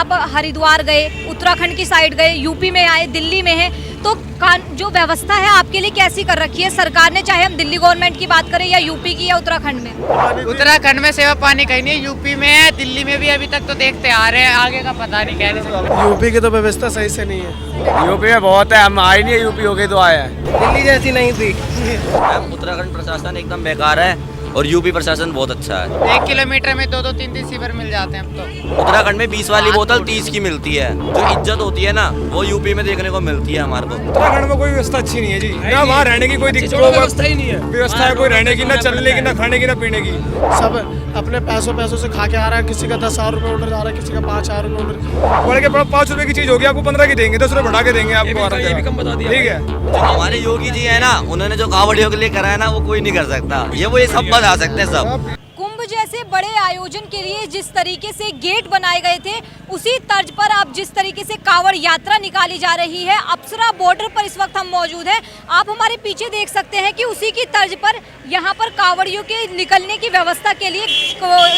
आप हरिद्वार गए, उत्तराखंड की साइड गए, यूपी में आए, दिल्ली में हैं, तो जो व्यवस्था है आपके लिए कैसी कर रखी है सरकार ने, चाहे हम दिल्ली गवर्नमेंट की बात करें या यूपी की या उत्तराखंड में? उत्तराखंड में सेवा पानी कहीं नहीं, यूपी में है, दिल्ली में भी अभी तक तो देखते आ रहे हैं, आगे का पता नहीं कह रहे। यूपी की तो व्यवस्था सही से नहीं है। यूपी में बहुत है, हम आए नहीं है, यूपी हो गई तो आया है। दिल्ली जैसी नहीं थी। उत्तराखंड प्रशासन एकदम बेकार है और यूपी प्रशासन बहुत अच्छा है। 1 किलोमीटर में 2-2 3-3 शिविर मिल जाते हैं अब तो। उत्तराखंड में 20 वाली बोतल 30 की मिलती है। जो इज्जत होती है ना वो यूपी में देखने को मिलती है हमारे को। उत्तराखंड में कोई व्यवस्था अच्छी नहीं है जी, ना वहाँ रहने की कोई दिक्कत व्यवस्था ही नहीं है। व्यवस्था है कोई रहने की, ना चलने की, ना खाने की, ना पीने की। सब अपने पैसों से खा के आ रहा है। किसी का 10,000 रुपये ऑर्डर आ रहा है, किसी का 5,000 रुपये ऑर्डर। बोले के 5 रुपए की चीज होगी आपको 15 की देंगे, 10 रुपए बढ़ा के देंगे आपको। ये भी कम बता दिया, ठीक है। जो हमारे योगी जी है ना, उन्होंने जो कावड़ियों के लिए करा है ना, वो कोई नहीं कर सकता। ये सब बता सकते हैं सब। कुंभ जैसे बड़े आयोजन के लिए जिस तरीके से गेट बनाए गए थे, उसी तर्ज पर अब जिस तरीके से कांवड़ यात्रा निकाली जा रही है, अप्सरा बॉर्डर पर इस वक्त हम मौजूद हैं। आप हमारे पीछे देख सकते हैं कि उसी की तर्ज पर यहाँ पर कांवड़ियों के निकलने की व्यवस्था के लिए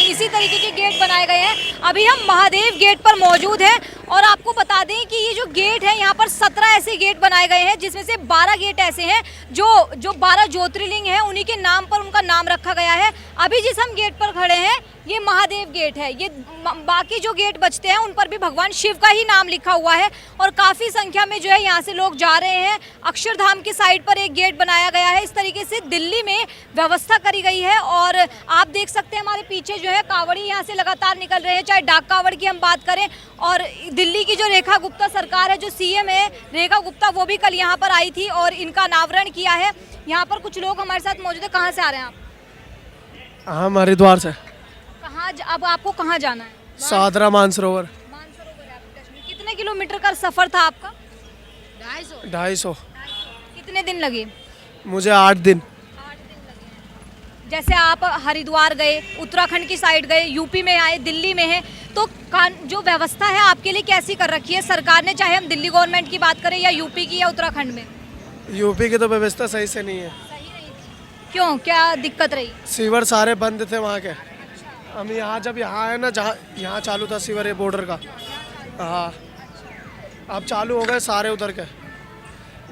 इसी तरीके के गेट बनाए गए हैं। अभी हम महादेव गेट पर मौजूद हैं और आपको बता दें कि ये जो गेट है, यहाँ पर 17 ऐसे गेट बनाए गए हैं, जिसमें से 12 गेट ऐसे हैं जो 12 ज्योतिर्लिंग हैं, उन्हीं के नाम पर उनका नाम रखा गया है। अभी जिस हम गेट पर खड़े हैं ये महादेव गेट है। ये बाकी जो गेट बचते हैं उन पर भी भगवान शिव का ही नाम लिखा हुआ है और काफ़ी संख्या में जो है यहाँ से लोग जा रहे हैं। अक्षरधाम की साइड पर एक गेट बनाया गया है। इस तरीके से दिल्ली में व्यवस्था करी गई है और आप देख सकते हैं हमारे पीछे जो है कांवड़ी यहाँ से लगातार निकल रहे हैं, चाहे डाक कांवड़ की हम बात करें। और दिल्ली की जो रेखा गुप्ता सरकार है, जो सीएम है रेखा गुप्ता, वो भी कल यहाँ पर आई थी और इनका अनावरण किया है। यहाँ पर कुछ लोग हमारे साथ मौजूद है। कहाँ से आ रहे हैं आप? हम हरिद्वार से। अब आपको कहाँ जाना है? सादरा मानसरोवर। मानसरोवर है आपका कश्मीर। कितने किलोमीटर का सफर था आपका? 250। कितने दिन लगे? मुझे 8 दिन। 8 दिन लगे। जैसे आप हरिद्वार गए, उत्तराखंड की साइड गए, यूपी में आए, दिल्ली में हैं, तो जो व्यवस्था है आपके लिए कैसी कर रखी है सरकार ने, चाहे हम दिल्ली गवर्नमेंट की बात करें या यूपी की या उत्तराखंड में? यूपी की तो व्यवस्था सही से नहीं है। क्यों, क्या दिक्कत रही? सीवर सारे बंद थे वहाँ के। हम जब यहाँ है ना, जहाँ यहाँ चालू था सीवर, ये बॉर्डर का, हाँ, अब चालू हो गए सारे उधर के।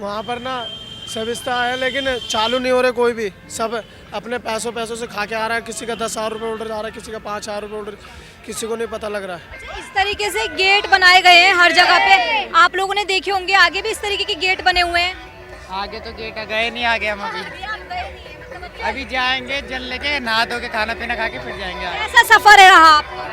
वहाँ पर ना व्यवस्था है लेकिन चालू नहीं हो रहे कोई भी। सब अपने पैसों से खा के आ रहा है। किसी का 10,000 रुपये ऑर्डर आ रहा है, किसी का 5,000 रुपये ऑर्डर, किसी को नहीं पता लग रहा है। इस तरीके से गेट बनाए गए हैं हर जगह पे। आप लोगों ने देखे होंगे आगे भी इस तरीके के गेट बने हुए हैं। आगे तो गेट गए नहीं, आगे हम अभी जाएंगे, जल लेके नहा धो के खाना पीना खा के फिर जाएंगे। कैसा सफर है रहा आपका?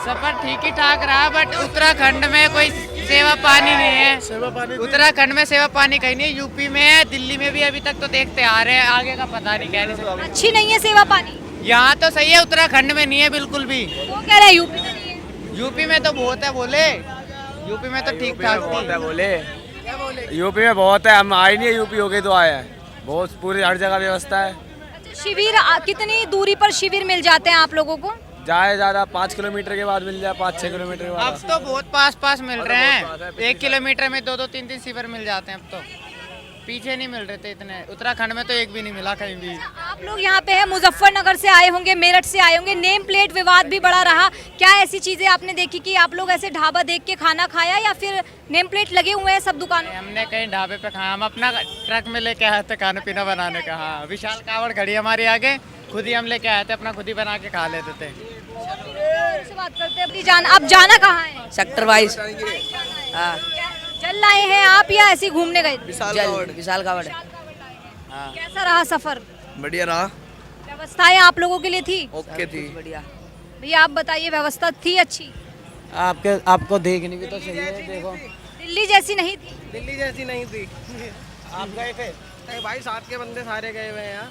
सफर ठीक ही ठाक रहा, बट उत्तराखंड में कोई सेवा पानी नहीं है। सेवा पानी उत्तराखंड में सेवा पानी कहीं नहीं, यूपी में है, दिल्ली में भी अभी तक तो देखते आ रहे हैं, आगे का पता नहीं कह रहे। अच्छी नहीं है सेवा पानी? यहाँ तो सही है, उत्तराखंड में नहीं है बिल्कुल भी। वो कह रहे हैं यूपी में नहीं है। यूपी में तो बहुत है बोले, यूपी में तो ठीक ठाक थी। बोले यूपी में बहुत है, हम आए नहीं है, यूपी हो गई तो आया है। बहुत पूरी हर जगह व्यवस्था है। शिविर कितनी दूरी पर शिविर मिल जाते हैं आप लोगों को? ज़्यादा 5 किलोमीटर के बाद मिल जाए, 5-6 किलोमीटर के बाद। अब तो बहुत पास मिल रहे हैं। 1 किलोमीटर में 2-2 3-3 शिविर मिल जाते हैं अब तो। पीछे नहीं मिल रहे थे इतने, उत्तराखंड में तो एक भी नहीं मिला कहीं भी। आप लोग यहाँ पे हैं, मुजफ्फरनगर से आए होंगे, मेरठ से आए होंगे, नेम प्लेट विवाद भी बड़ा रहा। क्या ऐसी चीजें आपने देखी कि आप लोग ऐसे ढाबा देख के खाना खाया या फिर नेम प्लेट लगे हुए हैं सब दुकानों? हमने कहीं ढाबे पे खाया, हम अपना ट्रक में लेके आए थे खाना पीना बनाने का। हाँ, विशाल कावड़ खड़ी हमारे आगे, खुद ही हम लेके आए थे, अपना खुद ही बना के खा लेते थे। से बात करते हैं अपनी अब जाना कहाँ है? सेक्टर 22। हाँ, चल आए हैं आप या ऐसे घूमने गए? विशाल कावड़। कैसा रहा सफर? बढ़िया रहा। व्यवस्थाएं आप लोगों के लिए थी? ओके थी, बढ़िया। भैया आप बताइए, व्यवस्था थी अच्छी? आपको देखनी भी तो चाहिए। देखो दिल्ली जैसी नहीं थी? दिल्ली जैसी नहीं थी। आप गए थे? नहीं भाई, साथ के बंदे सारे गए हुए हैं यार।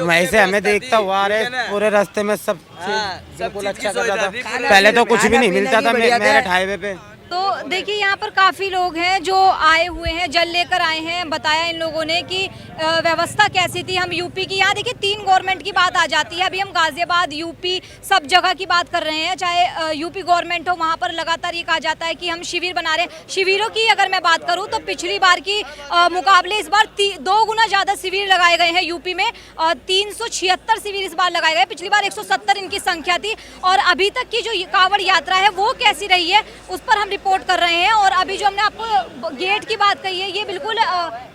वहीं से हमें देखता हुआ रहे पूरे रास्ते में सब बिल्कुल अच्छा कर रहा था। पहले तो कुछ भी नहीं मिलता था मेरठ हाईवे पे। तो देखिए यहाँ पर काफ़ी लोग हैं जो आए हुए हैं, जल लेकर आए हैं। बताया इन लोगों ने कि व्यवस्था कैसी थी। हम यूपी की, यहाँ देखिए 3 गवर्नमेंट की बात आ जाती है। अभी हम गाजियाबाद, यूपी सब जगह की बात कर रहे हैं। चाहे यूपी गवर्नमेंट हो, वहाँ पर लगातार ये कहा जाता है कि हम शिविर बना रहे हैं। शिविरों की अगर मैं बात करूँ तो पिछली बार की मुकाबले इस बार 2 गुना ज़्यादा शिविर लगाए गए हैं यूपी में। 376 शिविर इस बार लगाए गए। पिछली बार 170 इनकी संख्या थी। और अभी तक की जो कांवड़ यात्रा है वो कैसी रही है उस पर हम रिपोर्ट कर रहे हैं। और अभी जो हमने आपको गेट की बात कही है, ये बिल्कुल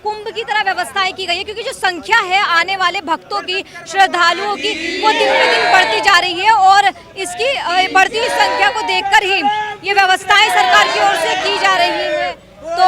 कुंभ की तरह व्यवस्थाएं की गई है, क्योंकि जो संख्या है आने वाले भक्तों की, श्रद्धालुओं की, वो दिन पे दिन बढ़ती जा रही है। और इसकी बढ़ती हुई संख्या को देखकर ही ये व्यवस्थाएं सरकार की ओर से की जा रही है। तो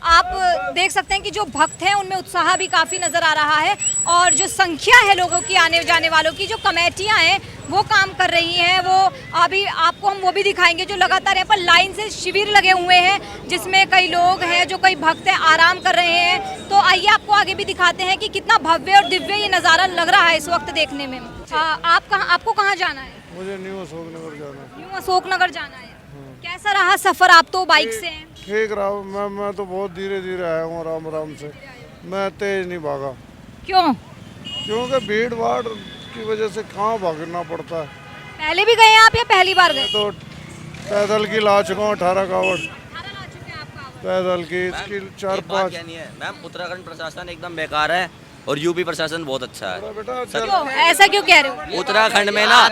आप देख सकते हैं कि जो भक्त हैं उनमें उत्साह भी काफ़ी नज़र आ रहा है। और जो संख्या है लोगों की, आने जाने वालों की, जो कमेटियां हैं वो काम कर रही हैं। वो अभी आपको हम वो भी दिखाएंगे जो लगातार यहाँ पर लाइन से शिविर लगे हुए हैं, जिसमें कई लोग हैं, जो कई भक्त हैं आराम कर रहे हैं। तो आइए आपको आगे भी दिखाते हैं कि कितना भव्य और दिव्य ये नज़ारा लग रहा है इस वक्त देखने में। आपको कहाँ जाना है? मुझे न्यू अशोकनगर जाना है। न्यू अशोकनगर जाना है। कैसा रहा सफ़र? आप तो बाइक से हैं। ठीक रहा। मैं तो बहुत धीरे धीरे आया हूँ, आराम आराम से। मैं तेज नहीं भागा। क्यों? क्योंकि भीड़ भाड़ की वजह से कहाँ भागना पड़ता है। पहले भी गए हैं आप या पहली बार गए? तो पैदल की ला चुका हूँ 18 कावड़ पैदल की। इसकी 4-5 नहीं है मैम। उत्तराखंड प्रशासन एकदम बेकार है और यूपी प्रशासन बहुत अच्छा है। बेटा क्यों? ऐसा क्यों कह रहे हो? उत्तराखंड में ना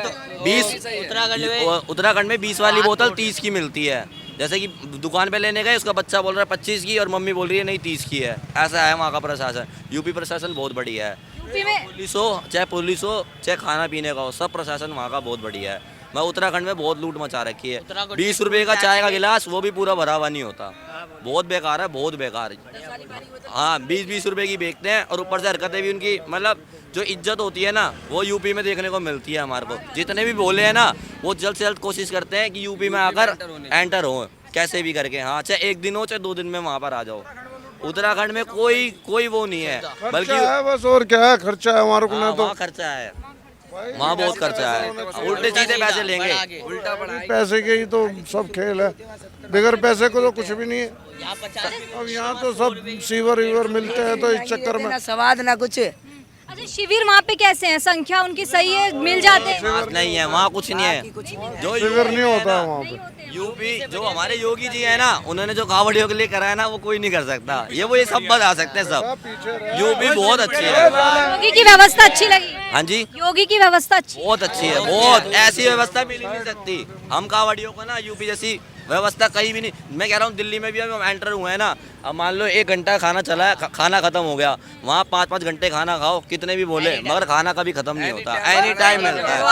20 वाली बोतल 30 की मिलती है। जैसे कि दुकान पे लेने गए, उसका बच्चा बोल रहा है 25 की और मम्मी बोल रही है नहीं 30 की है। ऐसा है वहाँ का प्रशासन। यूपी प्रशासन बहुत बढ़िया है। यूपी में पुलिस हो चाहे खाना पीने का हो, सब प्रशासन वहाँ का बहुत बढ़िया है। मैं उत्तराखंड में बहुत लूट मचा रखी है। 20 रुपए का चाय का गिलास वो भी पूरा भरा हुआ नहीं होता। बहुत बेकार है, बहुत बेकार। हाँ 20-20 रुपए की बेचते हैं और ऊपर से हरकतें भी उनकी, मतलब जो इज्जत होती है ना वो यूपी में देखने को मिलती है हमारे को। जितने भी बोले हैं ना वो जल्द से जल्द कोशिश करते हैं कि यूपी में आकर एंटर हो कैसे भी करके। हाँ चाहे 1 दिन हो चाहे 2 दिन में वहाँ पर आ जाओ। उत्तराखंड में कोई वो नहीं है, बल्कि है बस। और क्या है, खर्चा है हमारे को। तो खर्चा है वहाँ, बहुत खर्चा है। उल्टे सीधे पैसे लेंगे। पैसे के ही तो सब खेल है। बगैर पैसे को तो कुछ भी नहीं है। अब यहाँ तो सब सीवर वीवर मिलते हैं, तो इस चक्कर में ना स्वाद ना कुछ। अच्छा, शिविर वहाँ पे कैसे हैं? संख्या उनकी सही है? मिल जाते हैं? नहीं है वहाँ, कुछ नहीं है। जो सीवर नहीं होता है वहाँ पे। यूपी जो हमारे योगी जी है ना, उन्होंने जो कावड़ियों के लिए कराया ना वो कोई नहीं कर सकता। ये सब बता सकते हैं सब। यूपी बहुत अच्छी है। योगी की व्यवस्था अच्छी लगी? हाँ जी, योगी की व्यवस्था अच्छी? बहुत अच्छी है। बहुत ऐसी व्यवस्था मिल ही नहीं सकती। हम कावड़ियों को ना यूपी जैसी व्यवस्था कहीं भी नहीं। मैं कह रहा हूँ दिल्ली में भी अभी हम एंटर हुए हैं ना, अब मान लो 1 घंटा खाना चला है, खाना खत्म हो गया। वहाँ 5-5 घंटे खाना खाओ, कितने भी बोले, मगर खाना कभी खत्म नहीं होता। एनी टाइम मिलता है।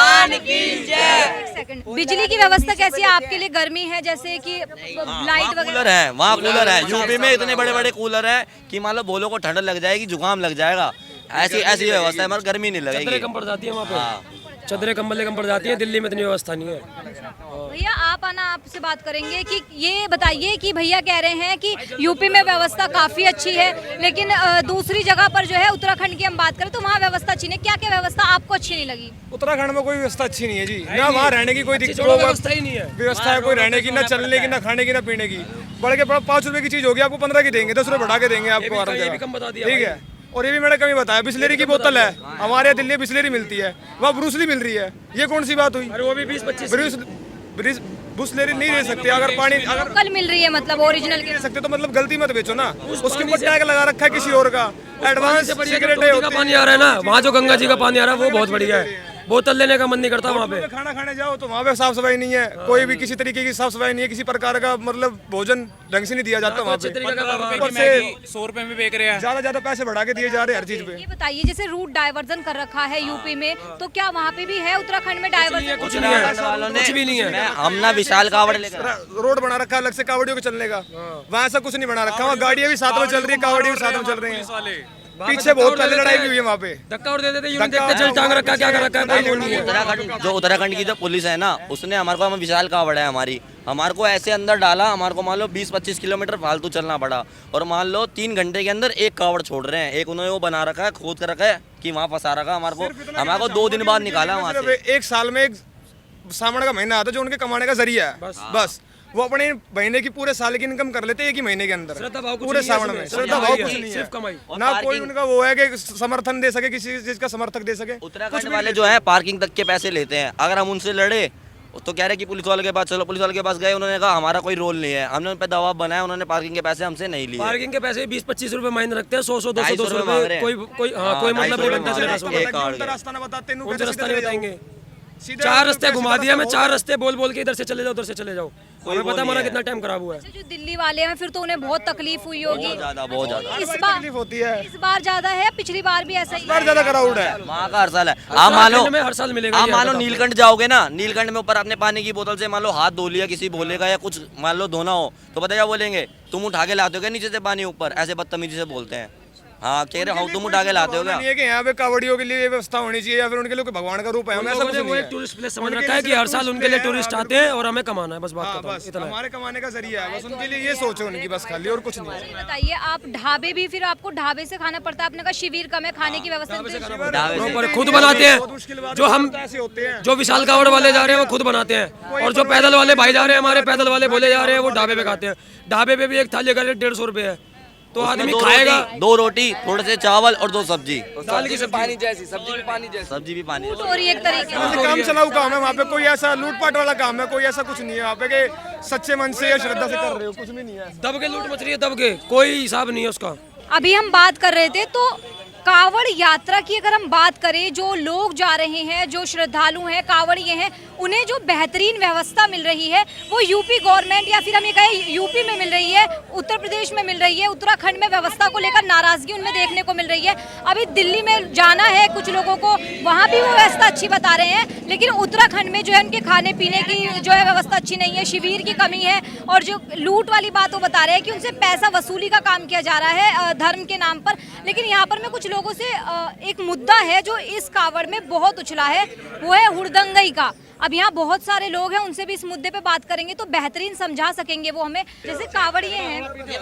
बिजली की व्यवस्था कैसी है? आपके लिए गर्मी है जैसे कि लाइट वगैरह? कूलर है वहाँ, कूलर है। यूपी में इतने बड़े बड़े कूलर है कि मान लो बोलो को ठंड लग जाएगी, जुकाम लग जाएगा। ऐसी व्यवस्था है, मगर गर्मी नहीं लगेगी। कम पड़ जाती है वहाँ पे। चदरें कंबलें कम पड़ जाती है। दिल्ली में इतनी व्यवस्था नहीं है। भैया आप आना, आपसे बात करेंगे कि ये बताइए कि भैया कह रहे हैं कि यूपी में व्यवस्था काफ़ी अच्छी है, लेकिन दूसरी जगह पर जो है उत्तराखंड की हम बात करें तो वहाँ व्यवस्था अच्छी नहीं। क्या क्या व्यवस्था आपको अच्छी नहीं लगी? उत्तराखंड में कोई व्यवस्था अच्छी नहीं है जी। ना वहाँ रहने की कोई व्यवस्था ही नहीं है। व्यवस्था है कोई रहने की, ना चलने की, ना खाने की, ना पीने की। बढ़ के 5 रुपए की चीज होगी आपको 15 की देंगे, 10 रुपए बढ़ा के देंगे आपको। ठीक है। और ये भी मैंने कभी बताया, बिस्लेरी की बोतल है हमारे यहाँ दिल्ली में बिस्लेरी मिलती है, वहाँ ब्रूसली मिल रही है। ये कौन सी बात हुई? अरे वो भी 20-25 ब्रूसली नहीं दे सकते। अगर पानी अगर कल मिल रही है मतलब ओरिजिनल के दे सकते तो मतलब गलती मत बेचो ना। उसके ऊपर टैग लगा रखा है किसी और का। एडवांस सिगरेट का पानी आ रहा है ना, वहाँ जो गंगा जी का पानी आ रहा है वो बहुत बढ़िया है। बोतल लेने का मन नहीं करता वहाँ पे। खाना खाने जाओ तो वहाँ पे साफ सफाई नहीं है, कोई भी किसी तरीके की साफ सफाई नहीं है, किसी प्रकार का मतलब भोजन ढंग से नहीं दिया जाता वहाँ पे। 100 रुपए में बेच रहे हैं। ज्यादा पैसे बढ़ा के दिए जा रहे हैं हर चीज पे। ये बताइए, जैसे रूट डाइवर्जन कर रखा है यूपी में, तो क्या वहाँ पे भी है उत्तराखंड में डाइवर्जन? कुछ नहीं है, कुछ भी नहीं है। हम ना विशाल कावड़ लेकर रोड बना रखा है अलग से कावड़ियों के चलने का। वहाँ ऐसा कुछ नहीं बना रखा। वहाँ गाड़ियाँ भी साथ में चल रही है, कावड़ियाँ भी साथ में चल रही है। पीछे बहुत पहले लड़ाई भी हुई है वहाँ पे। धक्का और दे देते, यूं देखते चल टांग रखा क्या कर रखा है, कोई नहीं है। उत्तराखंड की जो पुलिस है ना, उसने हमारे को, हम विशाल कावड़ है हमारे को ऐसे अंदर डाला। हमारे को मान लो 20-25 किलोमीटर फालतू चलना पड़ा। और मान लो 3 घंटे के अंदर 1 कावड़ छोड़ रहे हैं। एक उन्होंने वो बना रखा है, खोद कर रखा है कि वहाँ फंसा रखा हमारे को 2 दिन बाद निकाला वहाँ से। 1 साल में एक सावन का महीना आता है जो उनके कमाने का जरिया है बस। वो अपने महीने की पूरे साल की इनकम कर लेते हैं एक ही महीने के अंदर, श्रद्धा भाव कुछ पूरे नहीं है सावन इसमें, में। सब श्रद्धा भाव कमाई कुछ है, नहीं सिर्फ है, कमाई। ना कोई उनका वो है कि समर्थन दे सके, किसी चीज का समर्थक दे सके। उत्तराखंड वाले जो है पार्किंग तक के पैसे लेते हैं। अगर हम उनसे लड़े तो कह रहे कि पुलिस वाले के पास चलो, पुलिस वाले के पास गए, उन्होंने कहा हमारा कोई रोल नहीं है, हमने उन पर दबाव बनाया, उन्होंने पार्किंग के पैसे हमसे नहीं लिए। पार्किंग के पैसे 20-25 रुपए मायने रखते हैं, 100-100 250 200 रुपए मांग रुपए रहे हैं। कोई हाँ, कोई मतलब 250 नहीं बनता रुपए चलेगा मांग सुबह। रहे हैं। एक कार्ड उनका रास्ता ना बताते, उनसे रास्ता नहीं बताएंगे। सीधे 4 रास्ते पैसे घुमा दिया मैं, बताओ। 4 रास्ते बोल के इधर से चले जाओ, उधर से चले जाओ। हमें पता हमारा कितना टाइम खराब हुआ है। अच्छा, जो दिल्ली वाले हैं फिर तो उन्हें बहुत तकलीफ हुई होगी। बहुत ज्यादा इस बार तकलीफ होती है, इस बार ज्यादा है, पिछली बार भी ऐसा ही बार ज्यादा क्राउड है। वहाँ का हर साल है। आप मान लो, उत्तराखंड में हर साल मिलेगा। आप ये मान लो बताओ। नीलकंठ जाओगे ना, नीलकंठ में ऊपर अपने पानी की बोतल से मान लो हाथ धो लिया किसी भोले का, या कुछ मान लो धोना हो, तो पता क्या बोलेंगे, तुम उठा के लाते हो क्या नीचे से पानी ऊपर, ऐसे बदतमीजी से बोलते हैं। हाँ कह रहे हो तुम उठा के लाते हो क्या? नहीं है कि यहाँ पे कावड़ियों के लिए ये व्यवस्था होनी चाहिए या फिर उनके लिए कोई भगवान का रूप है, हम ऐसा कुछ वो नहीं एक है। टूरिस्ट प्लेस समझ रखा है कि हर साल उनके लिए टूरिस्ट आते हैं और हमें कमाना है, बस बात हाँ, खत्म, बस इतना है। हमारे कमाने का जरिया है, बस उनके लिए ये सोच है उनकी, बस खाली और कुछ नहीं है। बताइए, आप ढाबे भी फिर आपको ढाबे से खाना पड़ता है, आपने कहा शिविर कम है, खाने की व्यवस्था नहीं है। प्रॉपर खुद बनाते हैं, जो हम ऐसे होते हैं। जो विशाल कावड़ वाले जा रहे हैं वो खुद बनाते हैं, और जो पैदल वाले भाई जा रहे हैं, हमारे पैदल वाले बोले जा रहे हैं, वो ढाबे पे खाते हैं। ढाबे पे भी एक थाली का रेट 150 रुपए है, तो आदमी खाएगा 2 रोटी, थोड़े से चावल और 2 सब्जी, दाल की सब्जी। पानी जैसी सब्जी भी पानी जैसी। सब्जी भी पानी। लूट हो रही है एक तरीके से। वैसे काम चलाऊ काम है वहाँ पे, कोई ऐसा लूटपाट वाला काम है, कोई ऐसा कुछ नहीं है वहाँ पे कि सच्चे मन से या श्रद्धा से कर रहे हो, कुछ भी नहीं है। दब के लूट मच रही है, दब के, कोई हिसाब नहीं है उसका। अभी हम बात कर रहे थे तो कावड़ यात्रा की अगर हम बात करें, जो लोग जा रहे हैं, जो श्रद्धालु हैं, कावड़िए हैं, उन्हें जो बेहतरीन व्यवस्था मिल रही है वो यूपी गवर्नमेंट या फिर हम ये कहें यूपी में मिल रही है, उत्तर प्रदेश में मिल रही है। उत्तराखंड में व्यवस्था को लेकर नाराजगी उनमें देखने को मिल रही है। अभी दिल्ली में जाना है कुछ लोगों को, वहाँ भी वो व्यवस्था अच्छी बता रहे हैं, लेकिन उत्तराखंड में जो है उनके खाने पीने की जो है व्यवस्था अच्छी नहीं है, शिविर की कमी है, और जो लूट वाली बात वो बता रहे हैं कि उनसे पैसा वसूली का काम किया जा रहा है धर्म के नाम पर। लेकिन यहाँ पर मैं कुछ लोगों से एक मुद्दा है जो इस कावड़ में बहुत उछला है, वो है हुड़दंगई का। अब यहाँ बहुत सारे लोग हैं, उनसे भी इस मुद्दे पे बात करेंगे तो बेहतरीन समझा सकेंगे वो हमें। जैसे कावड़िए हैं,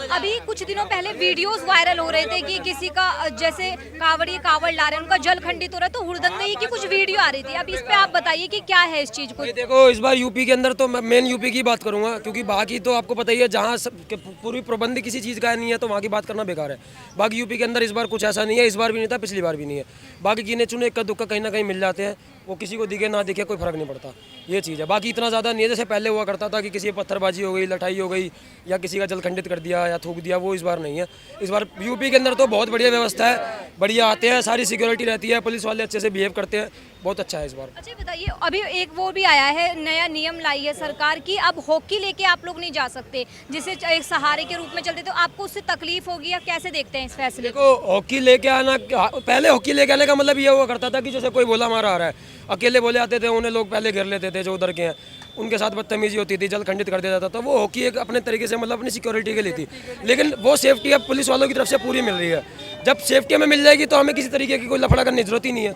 अभी कुछ दिनों पहले वीडियोस वायरल हो रहे थे कि किसी का जैसे कावड़िए कावड़ ला रहे हैं, उनका जल खंडित हो रहा है, तो हुड़दंगई की कुछ वीडियो आ रही थी। अब इस पे आप बताइए कि क्या है इस चीज को। देखो, इस बार यूपी के अंदर तो मैं मेन यूपी की बात करूंगा, क्योंकि बाकी तो आपको पता ही है, जहाँ पूरी प्रबंध किसी चीज़ का नहीं है तो वहाँ की बात करना बेकार है। बाकी यूपी के अंदर इस बार कुछ ऐसा नहीं है, इस बार भी नहीं था, पिछली बार भी नहीं है। बाकी गिने चुने इक्का दुक्का कहीं ना कहीं मिल जाते हैं, वो किसी को दिखे ना दिखे कोई फर्क नहीं पड़ता, ये चीज़ है। बाकी इतना ज़्यादा नहीं है जैसे पहले हुआ करता था कि किसी पत्थरबाजी हो गई, लठाई हो गई, या किसी का जल खंडित कर दिया या थूक दिया, वो इस बार नहीं है। इस बार यूपी के अंदर तो बहुत बढ़िया व्यवस्था है, बढ़िया आते हैं, सारी सिक्योरिटी रहती है, पुलिस वाले अच्छे से बिहेव करते हैं, बहुत अच्छा है इस बार। अच्छा बताइए, अभी एक वो भी आया है, नया नियम लाई है सरकार की, अब हॉकी लेके आप लोग नहीं जा सकते, जिसे एक सहारे के रूप में चलते, तो आपको उससे तकलीफ होगी या कैसे देखते हैं इस फैसले को? देखो, हॉकी लेके आना, पहले हॉकी लेके आने का मतलब ये हुआ करता था कि जैसे कोई बोला मारा आ रहा है, अकेले बोले आते थे, उन्हें लोग पहले घेर लेते थे जो उधर के हैं, उनके साथ बदतमीजी होती थी, जल खंडित कर दिया जाता था। वो हॉकी एक अपने तरीके से मतलब अपनी सिक्योरिटी के लिए थी, लेकिन वो सेफ्टी अब पुलिस वालों की तरफ से पूरी मिल रही है। जब सेफ्टी हमें मिल जाएगी तो हमें किसी तरीके की कोई लफड़ा करने की जरूरत ही नहीं है।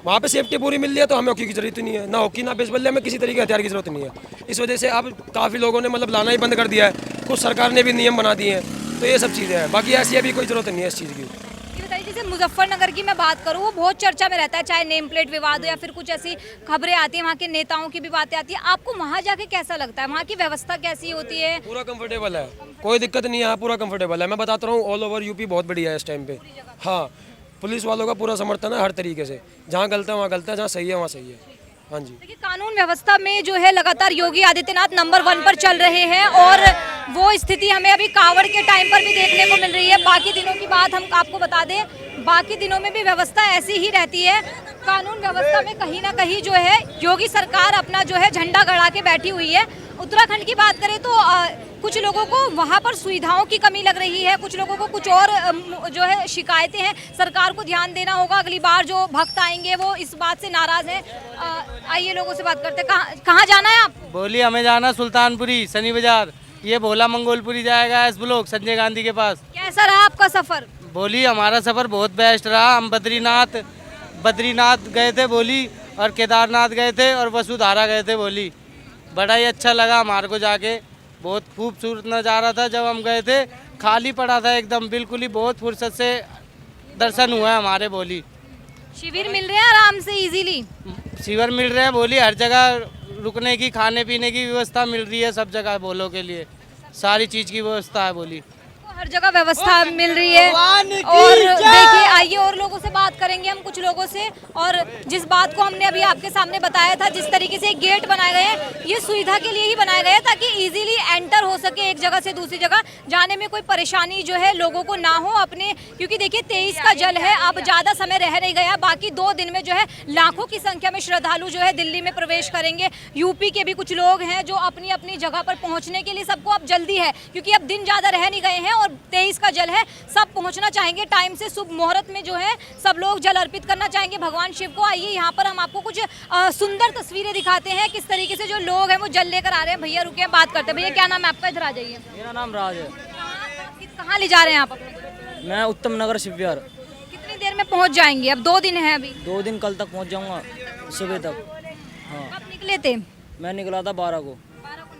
वहाँ पे सेफ्टी पूरी मिल रही है तो हमें हॉकी की जरूरत ही नहीं है, ना हॉकी ना बेसबॉल, हमें किसी तरीके के हथियार की जरूरत नहीं है। इस वजह से अब काफ़ी लोगों ने मतलब लाना ही बंद कर दिया है, कुछ सरकार ने भी नियम बना दिए हैं, तो ये सब चीज़ें हैं। बाकी ऐसी अभी कोई जरूरत नहीं है इस चीज़ की। बताइए, जैसे मुजफ्फरनगर की मैं बात करूँ, वो बहुत चर्चा में रहता है, चाहे नेम प्लेट विवाद हो या फिर कुछ ऐसी खबरें आती हैं, वहाँ के नेताओं की भी बातें आती हैं। आपको वहाँ जाके कैसा लगता है, वहाँ की व्यवस्था कैसी होती है? पूरा कंफर्टेबल है, कोई दिक्कत नहीं है, यहाँ पूरा कंफर्टेबल है। मैं बताता हूँ, ऑल ओवर यूपी बहुत बढ़िया है इस टाइम पे। हाँ, पुलिस वालों का पूरा समर्थन है हर तरीके से, जहाँ गलत है वहाँ गलत है, जहाँ सही है वहाँ सही है। हाँ जी, देखिए, कानून व्यवस्था में जो है लगातार योगी आदित्यनाथ नंबर 1 पर चल रहे हैं, और वो स्थिति हमें अभी कावड़ के टाइम पर भी देखने को मिल रही है। बाकी दिनों की बात हम आपको बता दें, बाकी दिनों में भी व्यवस्था ऐसी ही रहती है। कानून व्यवस्था में कहीं ना कहीं जो है योगी सरकार अपना जो है झंडा गड़ा के बैठी हुई है। उत्तराखंड की बात करें तो कुछ लोगों को वहाँ पर सुविधाओं की कमी लग रही है, कुछ लोगों को कुछ और जो है शिकायतें हैं। सरकार को ध्यान देना होगा, अगली बार जो भक्त आएंगे वो इस बात से नाराज हैं। आइए लोगों से बात करते हैं। कहाँ जाना है आप? बोलिए, हमें जाना सुल्तानपुरी सनी बाजार, ये भोला मंगोलपुरी जाएगा एस ब्लॉक संजय गांधी के पास। कैसा रहा आपका सफर? बोली, हमारा सफ़र बहुत बेस्ट रहा। हम बद्रीनाथ गए थे बोली, और केदारनाथ गए थे, और वसुधारा गए थे बोली। बड़ा ही अच्छा लगा हमारे को जाके, बहुत खूबसूरत नज़ारा था। जब हम गए थे खाली पड़ा था एकदम, बिल्कुल ही बहुत फुर्सत से दर्शन हुआ है हमारे बोली। शिविर मिल रहे हैं आराम से इजीली? शिविर मिल रहे हैं बोली, हर जगह रुकने की, खाने पीने की व्यवस्था मिल रही है सब जगह बोलो के लिए, सारी चीज़ की व्यवस्था है बोली। हर जगह व्यवस्था मिल रही है। और देखिए, आइए और लोगों से बात करेंगे हम, कुछ लोगों से। और जिस बात को हमने अभी आपके सामने बताया था, जिस तरीके से गेट बनाए गए हैं, ये सुविधा के लिए ही बनाए गए हैं ताकि इजीली एंटर हो सके एक जगह से दूसरी जगह जाने में कोई परेशानी जो है लोगों को ना हो अपने, क्योंकि देखिए 23 का जल है, अब ज़्यादा समय रह नहीं गया, बाकी 2 दिन में जो है लाखों की संख्या में श्रद्धालु जो है दिल्ली में प्रवेश करेंगे। यूपी के भी कुछ लोग हैं जो अपनी अपनी जगह पर पहुँचने के लिए सबको अब जल्दी है, क्योंकि अब दिन ज़्यादा रह नहीं गए हैं और 23 का जल है, सब पहुंचना चाहेंगे टाइम से, शुभ मुहूर्त में जो है सब लोग जल अर्पित करना चाहेंगे भगवान शिव को। आइए यहाँ पर हम आपको कुछ सुंदर तस्वीरें दिखाते हैं, किस तरीके से जो लोग हैं वो जल लेकर आ रहे हैं। भैया रुके, बात करते हैं। भैया क्या नाम है आपका? इधर आ जाइए। मेरा नाम राज है। कहाँ ले जा रहे हैं आप अपने? मैं उत्तम नगर शिवविहार। कितनी देर में पहुँच जाएंगे? अब 2 दिन है अभी। 2 दिन, कल तक पहुंच जाऊंगा, सुबह तक। हाँ, कब निकले थे? मैं निकला था 12 को,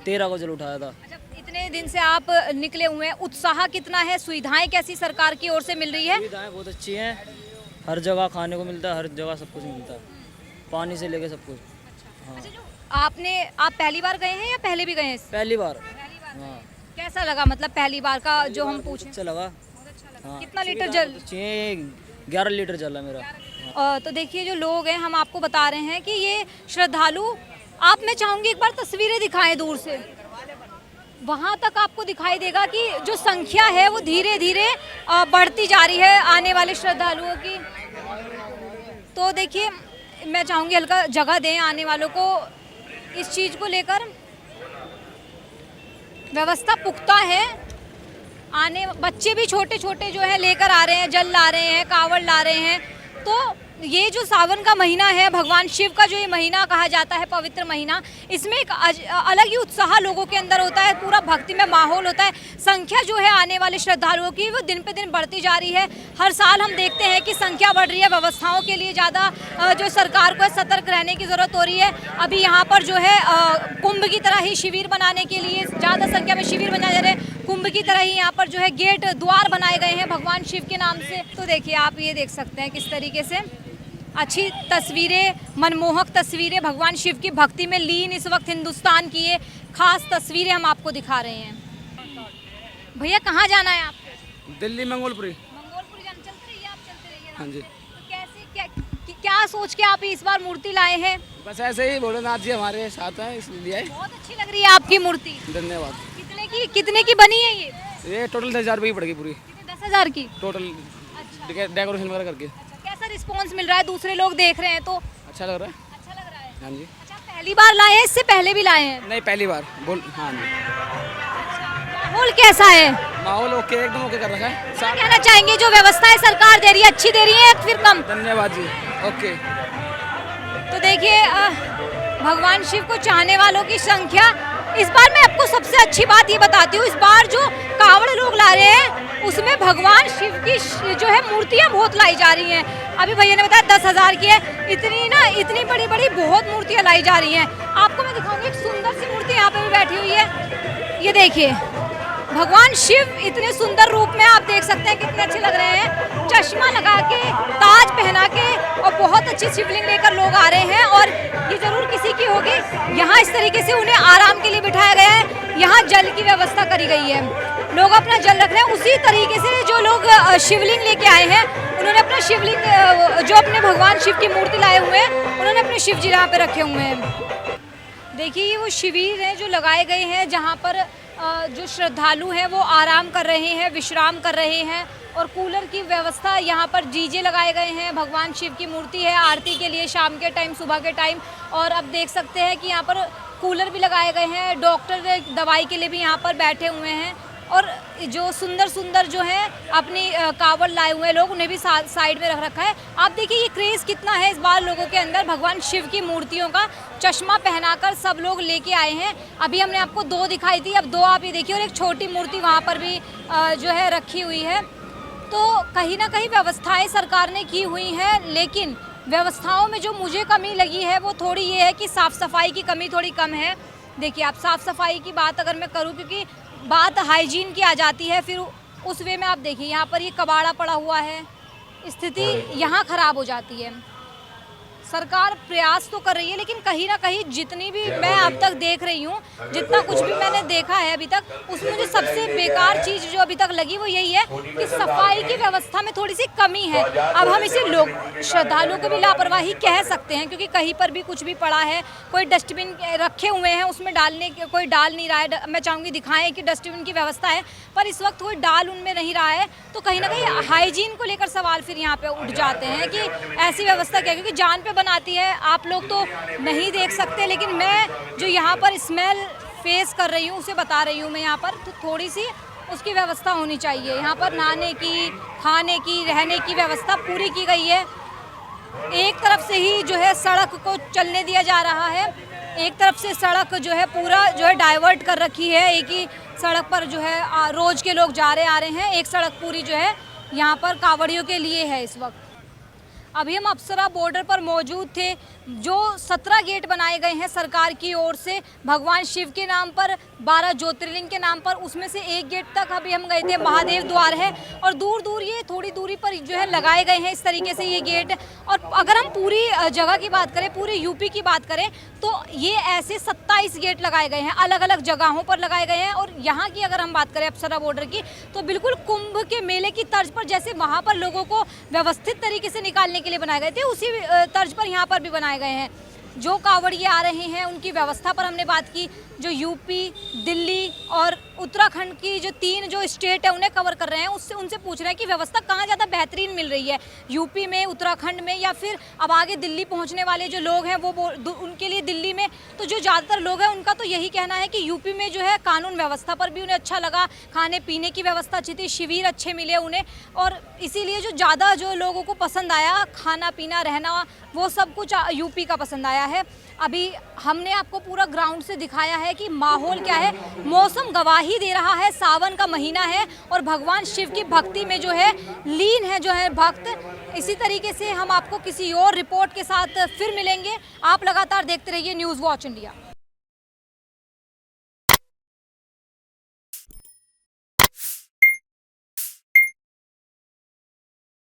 13 को जल उठाया था। इतने दिन से आप निकले हुए हैं, उत्साह कितना है? सुविधाएं कैसी सरकार की ओर से मिल रही है? सुविधाएं बहुत अच्छी हैं, हर जगह खाने को मिलता है, हर जगह सब कुछ मिलता है, पानी से लेके सब कुछ। हाँ। आप पहली बार गए हैं या पहले भी गए हैं? पहली बार। हाँ। कैसा लगा, मतलब पहली बार का जो हम पूछें? अच्छा लगा। हाँ। कितना लीटर जल? 11 लीटर जल है मेरा। तो देखिए जो लोग हैं, हम आपको बता रहे हैं कि ये श्रद्धालु, आप, मैं चाहूँगी एक बार तस्वीरें दिखाएं दूर से, वहाँ तक आपको दिखाई देगा कि जो संख्या है वो धीरे धीरे बढ़ती जा रही है आने वाले श्रद्धालुओं की। तो देखिए, मैं चाहूँगी हल्का जगह दें आने वालों को इस चीज़ को लेकर। व्यवस्था पुख्ता है, आने बच्चे भी छोटे छोटे जो है लेकर आ रहे हैं, जल ला रहे हैं, कावड़ ला रहे हैं। तो ये जो सावन का महीना है, भगवान शिव का जो ये महीना कहा जाता है, पवित्र महीना, इसमें एक अलग ही उत्साह लोगों के अंदर होता है, पूरा भक्ति में माहौल होता है। संख्या जो है आने वाले श्रद्धालुओं की वो दिन पे दिन बढ़ती जा रही है। हर साल हम देखते हैं कि संख्या बढ़ रही है, व्यवस्थाओं के लिए ज़्यादा जो सरकार को सतर्क रहने की ज़रूरत हो रही है। अभी यहाँ पर जो है कुंभ की तरह ही शिविर बनाने के लिए ज़्यादा संख्या में शिविर बनाए जा रहे हैं। कुंभ की तरह ही यहाँ पर जो है गेट द्वार बनाए गए हैं भगवान शिव के नाम से। तो देखिए, आप ये देख सकते हैं किस तरीके से अच्छी तस्वीरें, मनमोहक तस्वीरें, भगवान शिव की भक्ति में लीन इस वक्त हिंदुस्तान की ये खास तस्वीरें हम आपको दिखा रहे हैं। भैया कहाँ जाना है आपको? दिल्ली मंगोलपुरी। मंगोलपुरी जाना, चलते रहिए आप, चलते रहिए। हाँ जी। तो कैसे क्या सोच के आप इस बार मूर्ति लाए हैं? बस ऐसे ही, भोलेनाथ जी हमारे साथ हैं इसलिए। बहुत अच्छी लग रही है आपकी मूर्ति। धन्यवाद। कितने की बनी है ये टोटल 10,000 रुपये की पड़ेगी पूरी। 10,000 की टोटल डेकोरेशन वगैरह करके। कैसा रिस्पांस मिल रहा है? दूसरे लोग देख रहे हैं तो अच्छा लग रहा है। अच्छा लग रहा है। हाँ जी। अच्छा, पहली बार लाए हैं, इससे पहले भी लाए हैं? नहीं, पहली बार। बोल। हाँ जी। माहौल कैसा है? माहौल ओके, एकदम ओके कर रखा है। क्या कहना चाहेंगे, जो व्यवस्थाएं सरकार दे रही है अच्छी दे रही है या फिर कम? धन्यवाद जी। ओके। तो देखिए, भगवान शिव को चाहने वालों की संख्या, इस बार मैं आपको सबसे अच्छी बात ये बताती हूँ, इस बार जो कावड़ लोग ला रहे हैं उसमें भगवान शिव की जो है मूर्तियाँ बहुत लाई जा रही हैं। अभी भैया ने बताया 10,000 की है। इतनी बड़ी बड़ी बहुत मूर्तियाँ लाई जा रही हैं। आपको मैं दिखाऊंगी, एक सुंदर सी मूर्ति यहाँ पे भी बैठी हुई है। ये देखिए, भगवान शिव इतने सुंदर रूप में, आप देख सकते हैं कितने अच्छे लग रहे हैं। चश्मा लगा के, ताज पहना के, और बहुत अच्छी शिवलिंग लेकर लोग आ रहे हैं। और ये जरूर किसी की होगी। यहाँ इस तरीके से उन्हें आराम के लिए बिठाया गया है। यहाँ जल की व्यवस्था करी गई है, लोग अपना जल रख रहे हैं। उसी तरीके से जो लोग शिवलिंग लेके आए हैं, उन्होंने अपना शिवलिंग, जो अपने भगवान शिव की मूर्ति लाए हुए हैं, उन्होंने अपने शिव जी यहाँ पे रखे हुए हैं। देखिए, ये वो शिविर हैं जो लगाए गए हैं, जहाँ पर जो श्रद्धालु हैं वो आराम कर रहे हैं, विश्राम कर रहे हैं। और कूलर की व्यवस्था, यहाँ पर डीजे लगाए गए हैं। भगवान शिव की मूर्ति है आरती के लिए शाम के टाइम, सुबह के टाइम। और अब देख सकते हैं कि यहाँ पर कूलर भी लगाए गए हैं। डॉक्टर दवाई के लिए भी यहाँ पर बैठे हुए हैं। और जो सुंदर सुंदर जो है अपनी कावड़ लाए हुए लोग, उन्हें भी साइड में रख रखा है। आप देखिए ये क्रेज़ कितना है इस बार लोगों के अंदर भगवान शिव की मूर्तियों का। चश्मा पहनाकर सब लोग लेके आए हैं। अभी हमने आपको 2 दिखाई थी, अब 2 आप ये देखिए। और एक छोटी मूर्ति वहाँ पर भी जो है रखी हुई है। तो कहीं ना कहीं व्यवस्थाएं सरकार ने की हुई हैं, लेकिन व्यवस्थाओं में जो मुझे कमी लगी है वो थोड़ी ये है कि साफ़ सफाई की कमी थोड़ी कम है। देखिए, आप साफ़ सफाई की बात अगर मैं करूँ, क्योंकि बात हाइजीन की आ जाती है, फिर उस वे में आप देखिए यहाँ पर ये कबाड़ा पड़ा हुआ है, स्थिति यहाँ ख़राब हो जाती है। सरकार प्रयास तो कर रही है, लेकिन कहीं ना कहीं जितनी भी मैं अब तक देख रही हूँ, जितना कुछ भी मैंने देखा है अभी तक, उसमें मुझे सबसे बेकार चीज़ जो अभी तक लगी वो यही है कि सफाई की व्यवस्था में थोड़ी सी कमी है। अब हम इसे लोग श्रद्धालुओं को भी लापरवाही कह सकते हैं, क्योंकि कहीं पर भी कुछ भी पड़ा है, कोई डस्टबिन रखे हुए हैं उसमें डालने के कोई डाल नहीं रहा है। मैं चाहूँगी दिखाएं कि डस्टबिन की व्यवस्था है, पर इस वक्त कोई डाल उनमें नहीं रहा है, तो कहीं ना कहीं हाइजीन को लेकर सवाल फिर यहाँ पे उठ जाते हैं कि ऐसी व्यवस्था क्या, क्योंकि जान पे बनाती है। आप लोग तो नहीं देख सकते, लेकिन मैं जो यहाँ पर स्मेल फेस कर रही हूँ उसे बता रही हूँ मैं यहाँ पर, तो थोड़ी सी उसकी व्यवस्था होनी चाहिए। यहाँ पर नहाने की, खाने की, रहने की व्यवस्था पूरी की गई है। एक तरफ से ही जो है सड़क को चलने दिया जा रहा है, एक तरफ से सड़क जो है पूरा जो है डाइवर्ट कर रखी है। एक ही सड़क पर जो है रोज के लोग जा रहे आ रहे हैं, एक सड़क पूरी जो है यहाँ पर कांवड़ियों के लिए है। इस वक्त अभी हम अप्सरा बॉर्डर पर मौजूद थे। जो 17 गेट बनाए गए हैं सरकार की ओर से भगवान शिव के नाम पर, 12 ज्योतिर्लिंग के नाम पर, उसमें से एक गेट तक अभी हम गए थे, महादेव द्वार है, और दूर दूर ये थोड़ी दूरी पर जो है लगाए गए हैं इस तरीके से ये गेट। और अगर हम पूरी जगह की बात करें, पूरे यूपी की बात करें, तो ये ऐसे 27 गेट लगाए गए हैं, अलग अलग जगहों पर लगाए गए हैं। और यहाँ की अगर हम बात करें अप्सरा बॉर्डर की, तो बिल्कुल कुंभ के मेले की तर्ज पर, जैसे वहाँ पर लोगों को व्यवस्थित तरीके से निकालने के लिए बनाए गए थे, उसी तर्ज पर यहाँ पर भी बनाए गए हैं। जो कांवड़िए आ रहे हैं उनकी व्यवस्था पर हमने बात की। जो यूपी, दिल्ली और उत्तराखंड की जो 3 जो स्टेट है उन्हें कवर कर रहे हैं, उससे उनसे पूछ रहे हैं कि व्यवस्था कहाँ ज़्यादा बेहतरीन मिल रही है, यूपी में, उत्तराखंड में, या फिर अब आगे दिल्ली पहुँचने वाले जो लोग हैं वो उनके लिए दिल्ली में। तो जो ज़्यादातर लोग हैं उनका तो यही कहना है कि यूपी में जो है कानून व्यवस्था पर भी उन्हें अच्छा लगा, खाने पीने की व्यवस्था अच्छी थी, शिविर अच्छे मिले उन्हें, और इसीलिए जो ज़्यादा जो लोगों को पसंद आया, खाना पीना रहना, वो सब कुछ यूपी का पसंद आया है। अभी हमने आपको पूरा ग्राउंड से दिखाया है कि माहौल क्या है। मौसम गवाही दे रहा है, सावन का महीना है और भगवान शिव की भक्ति में जो है लीन है जो है भक्त। इसी तरीके से हम आपको किसी और रिपोर्ट के साथ फिर मिलेंगे। आप लगातार देखते रहिए न्यूज़ वॉच इंडिया।